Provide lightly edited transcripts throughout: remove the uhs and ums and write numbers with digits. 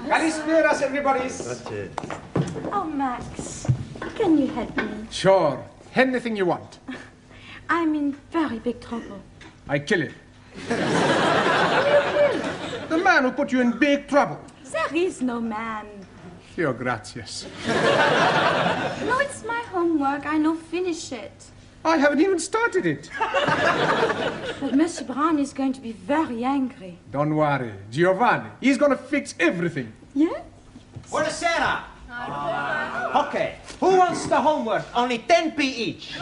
Kalisperas, everybody. Oh, Max, can you help me? Sure. Anything you want. I'm in very big trouble. I kill him. The man who put you in big trouble. There is no man. Your gracias. No, it's my homework. I know finish it. I haven't even started it. But Monsieur Brown is going to be very angry. Don't worry. Giovanni, he's going to fix everything. Yes? Buonasera. Okay, who wants the homework? Only 10p each.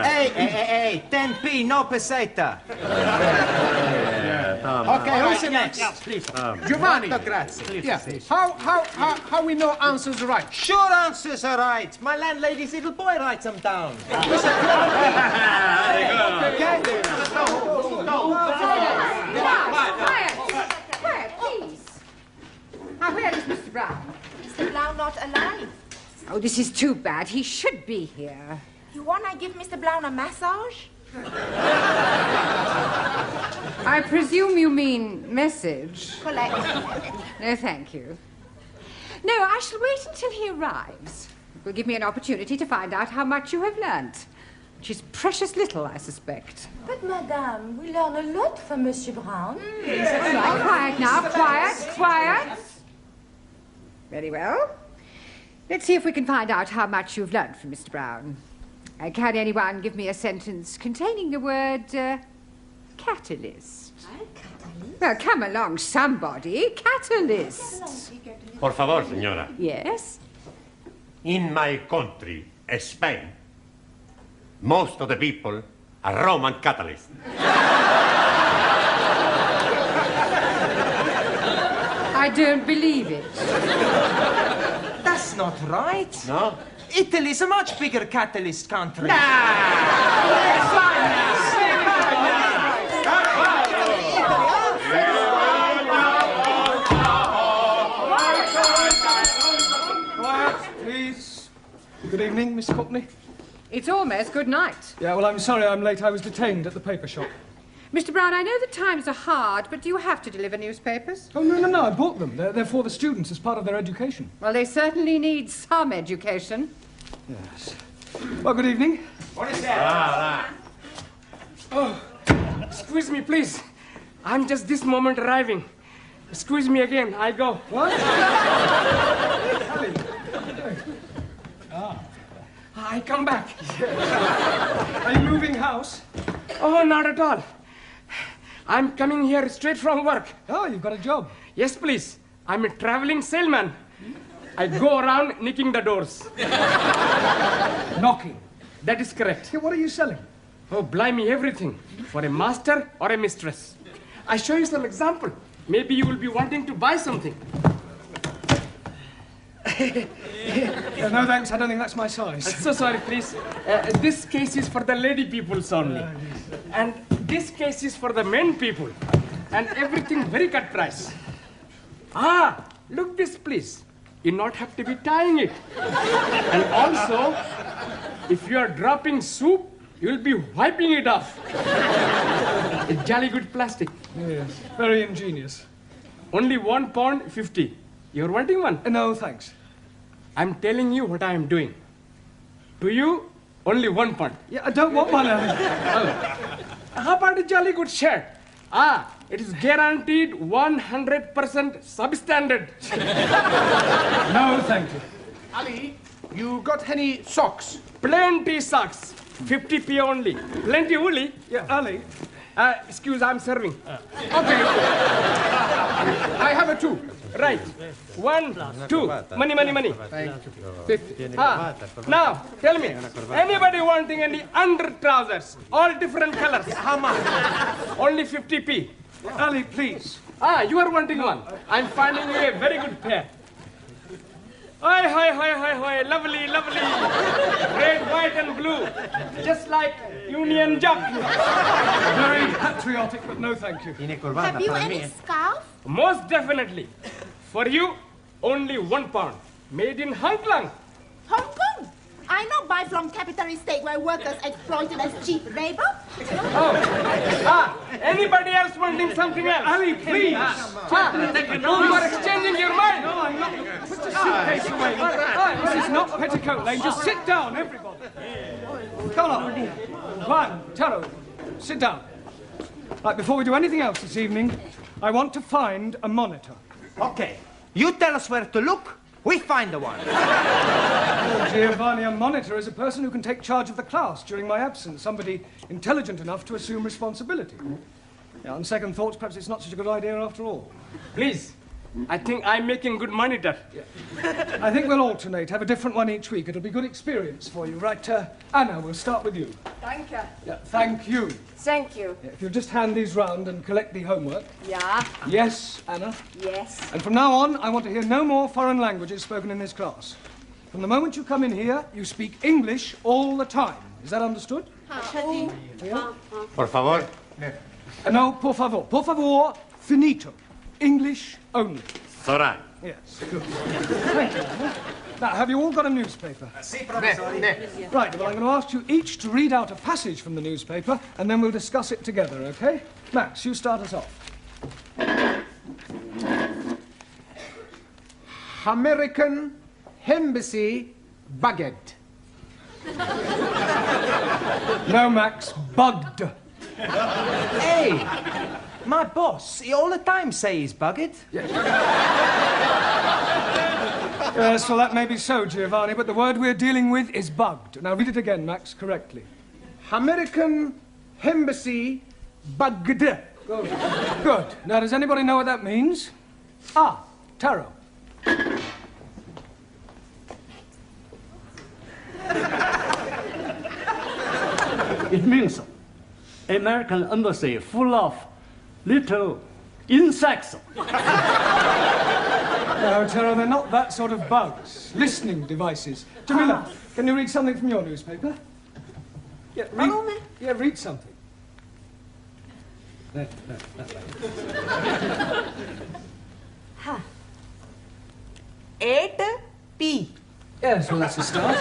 Hey, 10p, no peseta. Okay, who's next? Please. Giovanni. Grazie. Yeah. How we know answers right? Sure answers are right. My landlady's little boy writes them down. Okay. Quiet, please. Now, where is Mr. Brown? Mr. Blau not alive. Oh, this is too bad. He should be here. You wanna give Mr. Blau a massage? I presume you mean message. Collect. No, thank you. No, I shall wait until he arrives. It will give me an opportunity to find out how much you have learnt. Which is precious little, I suspect. But, Madame, we learn a lot from Monsieur Brown. Right, quiet now, quiet. Very well. Let's see if we can find out how much you've learnt from Mr. Brown. Can anyone give me a sentence containing the word catalyst? Well, come along, somebody. Catalyst. Por favor, señora. Yes? In my country, Spain, most of the people are Roman Catholics. I don't believe it. That's not right. No? Italy's a much bigger catalyst country. Please. Good evening, Miss Courtney. It's almost good night. Yeah, well, I'm sorry I'm late. I was detained at the paper shop. Mr. Brown, I know the times are hard, but do you have to deliver newspapers? Oh, no, I bought them. They're for the students as part of their education. Well, they certainly need some education. Yes. Well, good evening. Oh, excuse me, please. I'm just this moment arriving. Excuse me again. I go. What? I come back. Are you moving house? Oh, not at all. I'm coming here straight from work. Oh, you've got a job. Yes, please. I'm a traveling salesman. I go around knocking the doors. Knocking. That is correct. Yeah, what are you selling? Oh, blimey, everything. For a master or a mistress. I show you some example. Maybe you will be wanting to buy something. No, thanks. I don't think that's my size. So sorry, please. This case is for the lady peoples only. And this case is for the men people. And everything very cut price. Ah, look this, please. You not have to be tying it. And also, if you are dropping soup, you'll be wiping it off. It's jolly good plastic. Yes, very ingenious. Only £1.50. You're wanting one? No, thanks. I'm telling you what I am doing. To you, only £1. Yeah, I don't want one. How about a jolly good shirt? Ah, it is guaranteed 100% substandard. No, thank you. Ali, you got any socks? Plenty socks. 50p only. Plenty woolly. Yeah, Ali. Excuse, I'm serving. Okay. I have a 2. Right. 1, 2. Money. Thank you. 50. Now, tell me, anybody wanting any under trousers? All different colors. How much? Only 50p. Ali, please. Ah, you are wanting one. I'm finding you a very good pair. Hi, lovely. Red, white, and blue. Just like Union Jack. Very patriotic, but no, thank you. Have you any scarf? Most definitely. For you, only £1. Made in Hong Kong. Hong Kong? I know buy from capitalist state where workers exploited as cheap labor. Oh, Anybody else wanting something else? Ali, please. You are exchanging your mind. No, I'm not. Put your suitcase away. This is not Petticoat Lane. Just sit down, everybody. Come on. Juan, Taro, sit down. Right, before we do anything else this evening, I want to find a monitor. Okay. You tell us where to look, we find the one. Oh, Giovanni, a monitor is a person who can take charge of the class during my absence, somebody intelligent enough to assume responsibility. Yeah, on second thoughts, perhaps it's not such a good idea after all. Please, I think I'm making good monitor. Yeah. I think we'll alternate, have a different one each week. It'll be good experience for you. Right, Anna, we'll start with you. Thank you. Yeah, thank you. Thank you. Yeah, if you'll just hand these round and collect the homework. Yeah. Yes, Anna. Yes. And from now on, I want to hear no more foreign languages spoken in this class. From the moment you come in here, you speak English all the time. Is that understood? Por favor. No, por favor. Por favor, finito. English only. Sora. Yes, good. Thank you. Now, have you all got a newspaper? Si, professor. Right, well, I'm going to ask you each to read out a passage from the newspaper, and then we'll discuss it together, okay? Max, you start us off. American Embassy Baguette. No, Max, bugged. Hey, my boss, he all the time say he's bugged. Yes, well, that may be so, Giovanni, but the word we're dealing with is bugged. Now, read it again, Max, correctly. American Embassy Baguette. Good. Good. Now, does anybody know what that means? Ah, Taro. It means American embassy full of little insects. No, Taro, they're not that sort of bugs. Listening devices. Jamila, can you read something from your newspaper? Yeah, read something. There, that way. 8P. Yes, well, that's a start.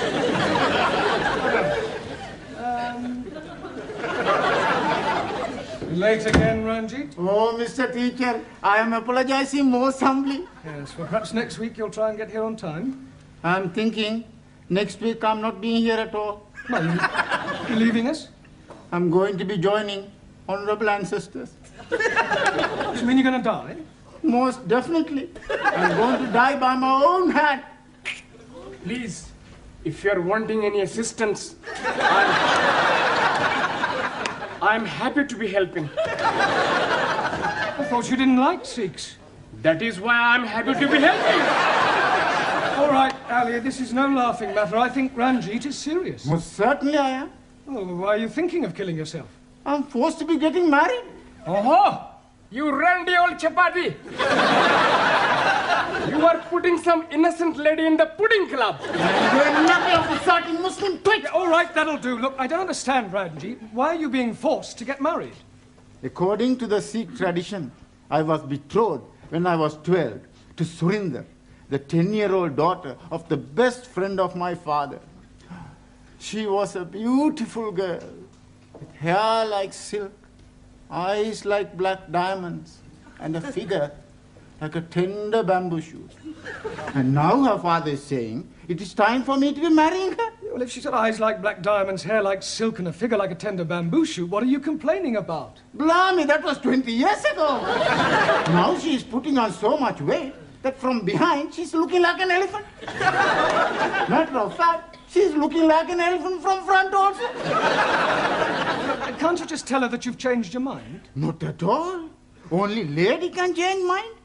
Late again, Ranjit? Oh, Mr. Teacher, I am apologizing most humbly. Yes, well, perhaps next week you'll try and get here on time. I'm thinking next week I'm not being here at all. Well, you're leaving us? I'm going to be joining honorable ancestors. You mean you're going to die? Most definitely. I'm going to die by my own hand. Please, if you're wanting any assistance, I'm happy to be helping. I thought you didn't like Sikhs. That is why I'm happy to be helping. All right, Alia, this is no laughing matter. I think Ranjit is serious. Most certainly I am. Oh, why are you thinking of killing yourself? I'm forced to be getting married. Oh, you randy old chapati. You are putting some innocent lady in the pudding club. You're nothing of the sort, you Muslim twit. All right, that'll do. Look, I don't understand, Ranjit. Why are you being forced to get married? According to the Sikh tradition, I was betrothed when I was 12 to Surinder, the 10-year-old daughter of the best friend of my father. She was a beautiful girl, with hair like silk, eyes like black diamonds, and a figure like a tender bamboo shoot. And now her father is saying, it is time for me to be marrying her. Well, if she's got eyes like black diamonds, hair like silk, and a figure like a tender bamboo shoot, what are you complaining about? Blimey, that was 20 years ago. Now she is putting on so much weight that from behind she's looking like an elephant. Matter of fact, she's looking like an elephant from front also. Can't you just tell her that you've changed your mind? Not at all. Only lady can change mind.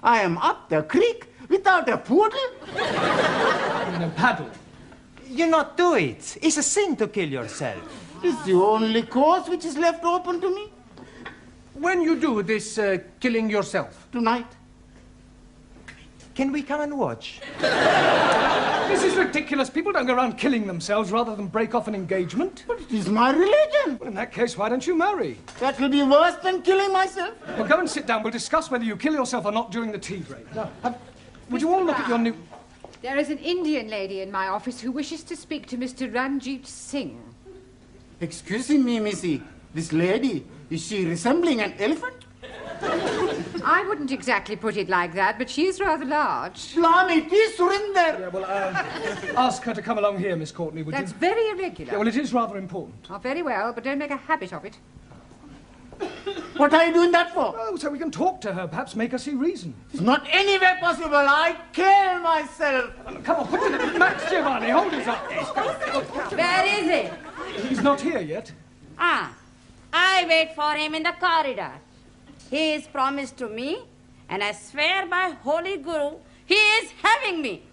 I am up the creek without a poodle. In a paddle. You not do it. It's a sin to kill yourself. It's the only course which is left open to me. When you do this killing yourself? Tonight. Can we come and watch? This is ridiculous. People don't go around killing themselves rather than break off an engagement. But it is my religion. Well, in that case, why don't you marry? That will be worse than killing myself. Well, go and sit down. We'll discuss whether you kill yourself or not during the tea break. Now, would you all look at your new... There is an Indian lady in my office who wishes to speak to Mr. Ranjit Singh. Excuse me, Missy. This lady Is she resembling an elephant? I wouldn't exactly put it like that, but she is rather large. Blimey, it is Surinder. Yeah, well, ask her to come along here, Miss Courtney, would That's you? very irregular. Yeah, well, it is rather important. Oh, very well, but don't make a habit of it. What are you doing that for? Oh, so we can talk to her, perhaps make her see reason. It's not anywhere possible. I kill myself. Come on, put it. Max Giovanni, hold his up. Where is he? He's not here yet. I wait for him in the corridor. He is promised to me, and I swear by Holy Guru, he is having me.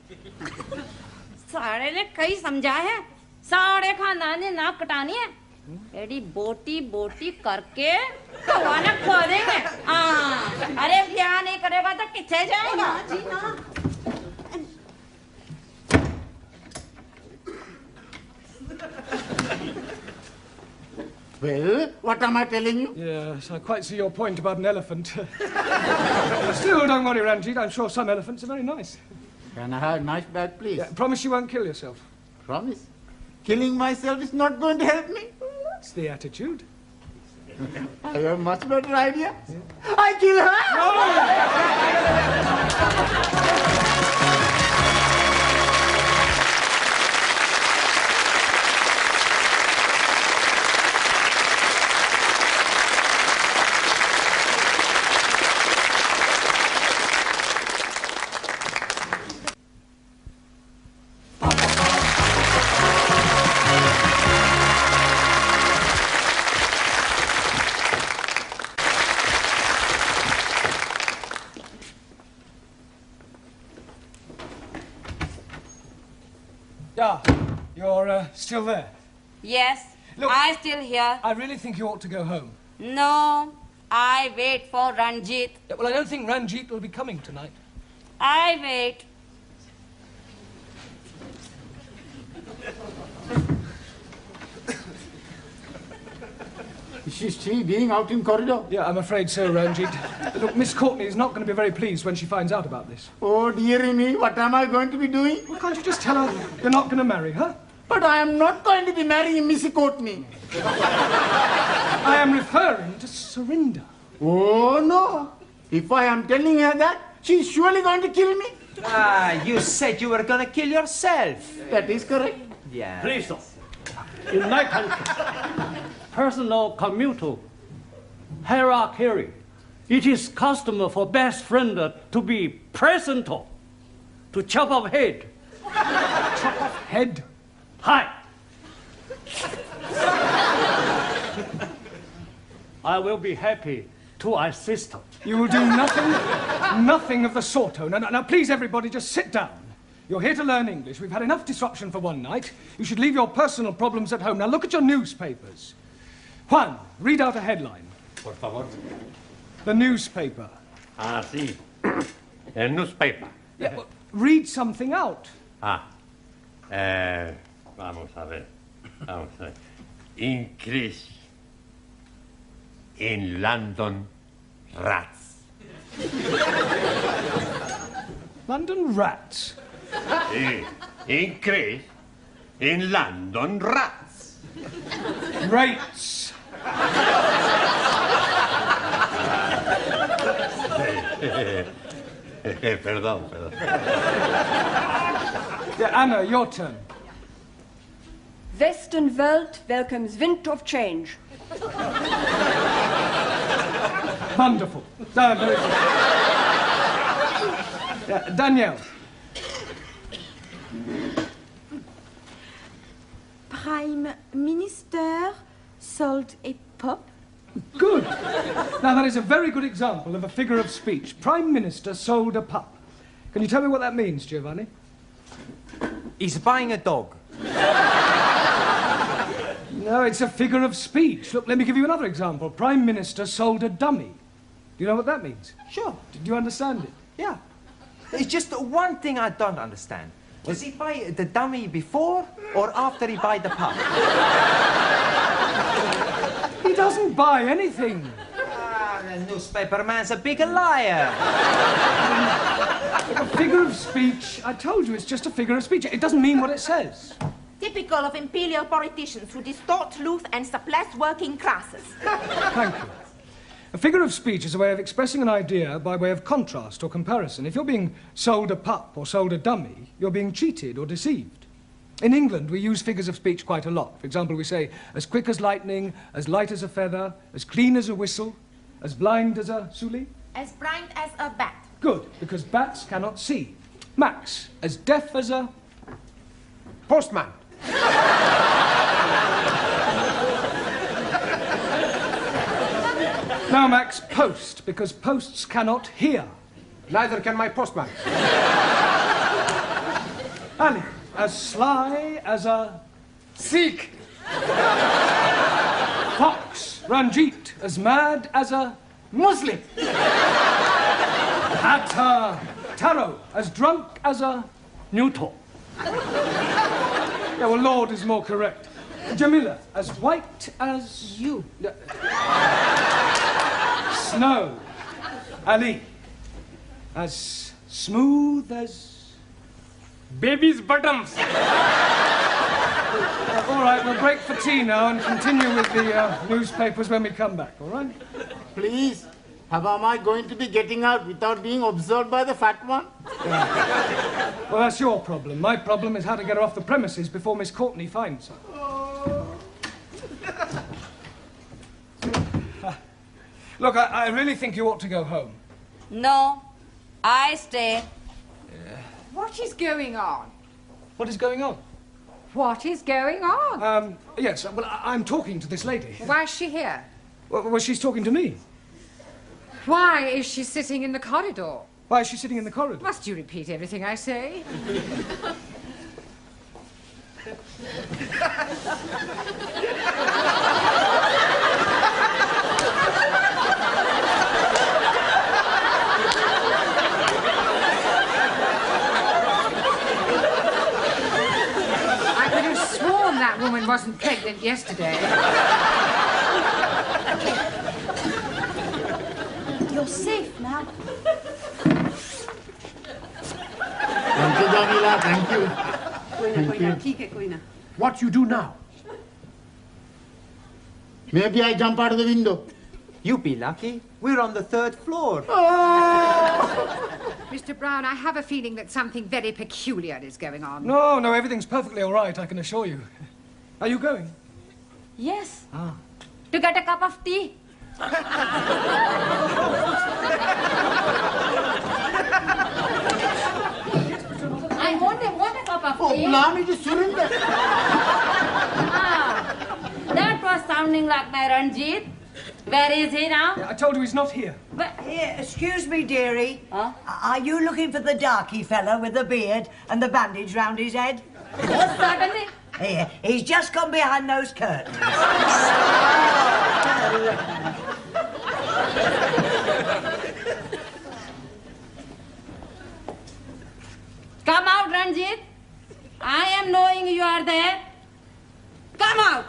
सारे ने कई समझा है, सारे खानदान ने नाक कटानी है। एडी बोटी बोटी करके भगवान खो देंगे। अरे ब्याह नहीं करेगा तो किथे जाएगा? जी ना। Well, what am I telling you? Yes, I quite see your point about an elephant. Still, don't worry, Ranjit. I'm sure some elephants are very nice. Can I have a nice bag, please? Yeah, promise you won't kill yourself. Promise. Killing myself is not going to help me. That's the attitude. I have a much better idea. Yeah. I kill her! You're still there? Yes, Look, I still here. I really think you ought to go home. No, I wait for Ranjit. Yeah, well, I don't think Ranjit will be coming tonight. I wait. Is she still being out in corridor? Yeah, I'm afraid so, Ranjit. Look, Miss Courtney is not going to be very pleased when she finds out about this. Oh, dearie me, what am I going to be doing? Well, can't you just tell her you're not going to marry her? But I am not going to be marrying Missy Courtney. I am referring to Surinder. Oh, no. If I am telling her that, she's surely going to kill me. You said you were going to kill yourself. That is correct. Yeah. Please, sir. In my country, personal commutal hierarchy, it is custom for best friend to be present to chop off head. Chop off head? Hi. I will be happy to assist. You will do nothing of the sort. Now, please, everybody, just sit down. You're here to learn English. We've had enough disruption for one night. You should leave your personal problems at home. Now, look at your newspapers. Juan, read out a headline. Por favor. The newspaper. Ah, sí. El newspaper. Yeah, well, read something out. Vamos a ver. Increase in London rats. London rats? Sí. Increase in London rats. Rates. Perdón. Yeah, Anna, your turn. Western World welcomes wind of change. Wonderful. Very good. Yeah, Danielle. Prime Minister sold a pup. Good. Now, that is a very good example of a figure of speech. Prime Minister sold a pup. Can you tell me what that means, Giovanni? He's buying a dog. No, it's a figure of speech. Look, let me give you another example. Prime Minister sold a dummy. Do you know what that means? Sure. Do you understand it? Yeah. It's just one thing I don't understand. Does he buy the dummy before or after he buy the pup? He doesn't buy anything. The newspaper man's a big liar. A figure of speech, I told you, it's just a figure of speech. It doesn't mean what it says. Typical of imperial politicians who distort youth and suppress working classes. Thank you. A figure of speech is a way of expressing an idea by way of contrast or comparison. If you're being sold a pup or sold a dummy, you're being cheated or deceived. In England, we use figures of speech quite a lot. For example, we say, as quick as lightning, as light as a feather, as clean as a whistle, as blind as a Suli. As blind as a bat. Good, because bats cannot see. Max, as deaf as a... Postman. Now, Max, post, because posts cannot hear. Neither can my postman. Ali, as sly as a... Sikh. Fox, Ranjit, as mad as a... Muslim. Hatter, Taro, as drunk as a... Neutral. Yeah, well, Lord is more correct. Jamila, as white as... You. Snow. Ali, as smooth as... Baby's bottoms. All right, we'll break for tea now and continue with the newspapers when we come back, all right? Please, how am I going to be getting out without being observed by the fat one? Well, that's your problem. My problem is how to get her off the premises before Miss Courtney finds her. Look, I really think you ought to go home. No, I stay. What is going on? What is going on? What is going on? Yes, well, I'm talking to this lady. Why is she here? Well, she's talking to me. Why is she sitting in the corridor? Why is she sitting in the corridor? Must you repeat everything I say? I could have sworn that woman wasn't pregnant yesterday. You're safe now. Thank you, Jamila, thank you. What you do now? Maybe I jump out of the window. You be lucky. We're on the 3rd floor. Mr. Brown, I have a feeling that something very peculiar is going on. No, everything's perfectly all right, I can assure you. Are you going? Yes. Ah. To get a cup of tea. I want a cup of tea. Allow me to surrender. That was sounding like my Ranjit. Where is he now? Yeah, I told you he's not here. But Here, excuse me, dearie. Huh? Are you looking for the darky fella with the beard and the bandage round his head? Yes, certainly. Here, he's just gone behind those curtains. Come out, Ranjit. I am knowing you are there. Come out.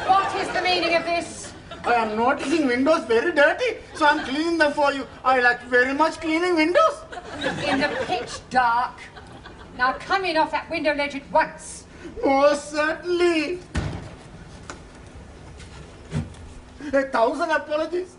What is the meaning of this? I am noticing windows very dirty, so I'm cleaning them for you. I like very much cleaning windows. In the pitch dark. Now come in off that window ledge at once. Most certainly. 1,000 apologies.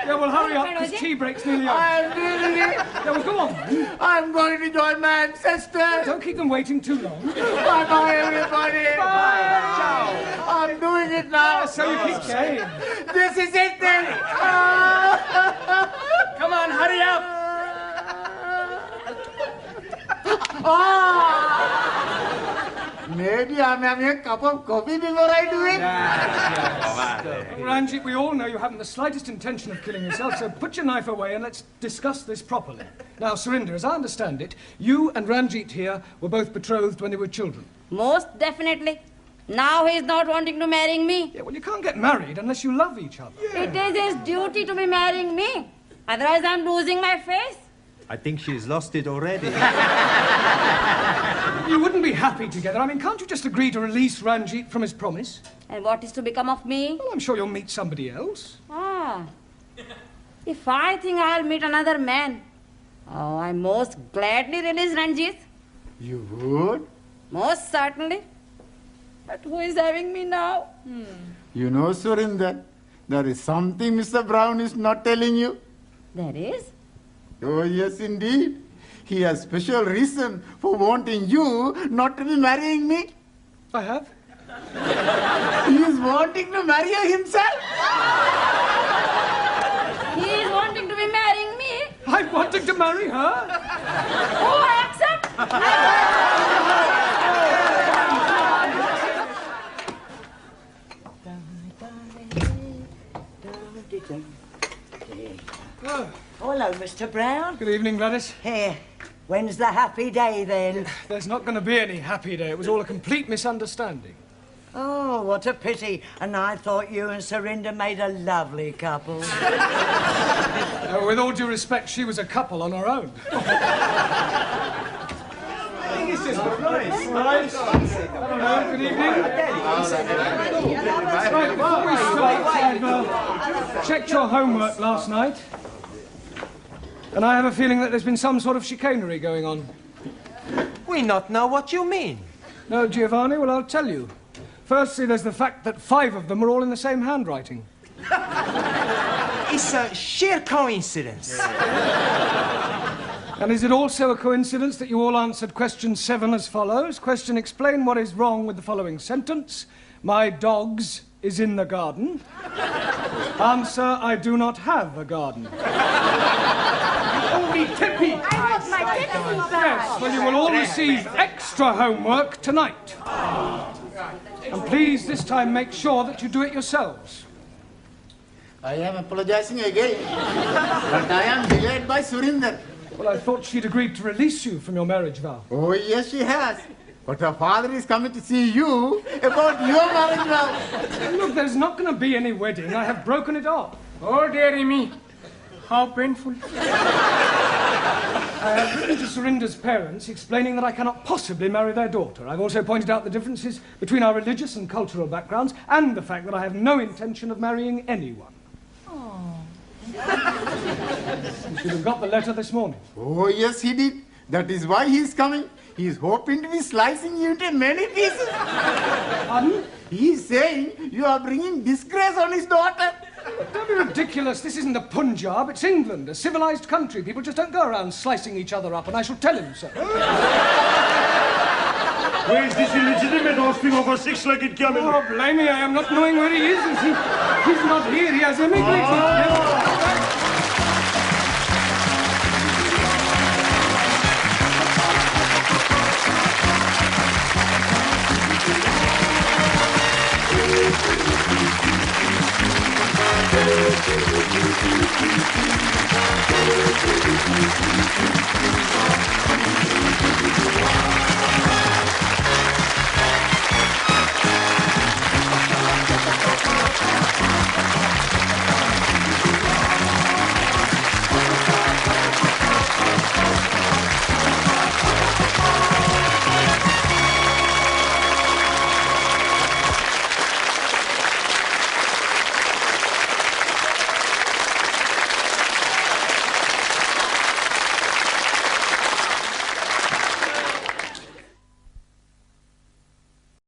Yeah, well, hurry up, because tea break's nearly over. I'm really... Yeah, well, go on. I'm going to join my ancestors. Don't keep them waiting too long. Bye-bye, everybody. Bye. Ciao. I'm doing it now. So you keep saying. This is it then. Come on, hurry up. Maybe I'm having a cup of coffee before I do it. Ranjit, we all know you haven't the slightest intention of killing yourself, so put your knife away and let's discuss this properly. Now, Surinder, as I understand it, you and Ranjit here were both betrothed when they were children. Most definitely. Now he's not wanting to marry me. Yeah, well, you can't get married unless you love each other. It is his duty to be marrying me. Otherwise, I'm losing my face. I think she's lost it already. You wouldn't be happy together. I mean, can't you just agree to release Ranjit from his promise? And what is to become of me? Well, I'm sure you'll meet somebody else. Ah. If I think I'll meet another man, oh, I most gladly release Ranjit. You would? Most certainly. But who is having me now? You know, Surinder, there is something Mr. Brown is not telling you. There is? Oh, yes, indeed. He has special reason for wanting you not to be marrying me. I have? He is wanting to marry you himself. He is wanting to be marrying me. I'm wanting to marry her. Oh, I accept. Hello, Mr. Brown. Good evening, Gladys. Here. When's the happy day, then? There's not going to be any happy day. It was all a complete misunderstanding. Oh, what a pity. And I thought you and Surinder made a lovely couple. With all due respect, she was a couple on her own. Good evening. Right, before we start, I've checked your homework last night. And I have a feeling that there's been some sort of chicanery going on. We not know what you mean. No, Giovanni? Well, I'll tell you. Firstly, there's the fact that 5 of them are all in the same handwriting. It's a sheer coincidence. And is it also a coincidence that you all answered question 7 as follows? Question: explain what is wrong with the following sentence. My dogs is in the garden. Answer: I do not have a garden. Only Tippy. I want my Tippy back. Yes, well, you will all receive extra homework tonight. And please, this time, make sure that you do it yourselves. I am apologizing again. But I am delayed by Surinder. Well, I thought she'd agreed to release you from your marriage vow. Oh, yes, she has. But her father is coming to see you about your marriage vow. Look, there's not going to be any wedding. I have broken it off. Oh, dearie me. How painful. I have written to Surinder's parents explaining that I cannot possibly marry their daughter. I've also pointed out the differences between our religious and cultural backgrounds and the fact that I have no intention of marrying anyone. You should have got the letter this morning. Oh, yes, he did. That is why he is coming. He is hoping to be slicing you into many pieces. Pardon? He is saying you are bringing disgrace on his daughter. Don't be ridiculous. This isn't the Punjab. It's England, a civilized country. People just don't go around slicing each other up, and I shall tell him so. Where is this illegitimate offspring of a 6-legged camel? Oh, blame me. I am not knowing where he is. He's not here. He has emigrated. Thank you.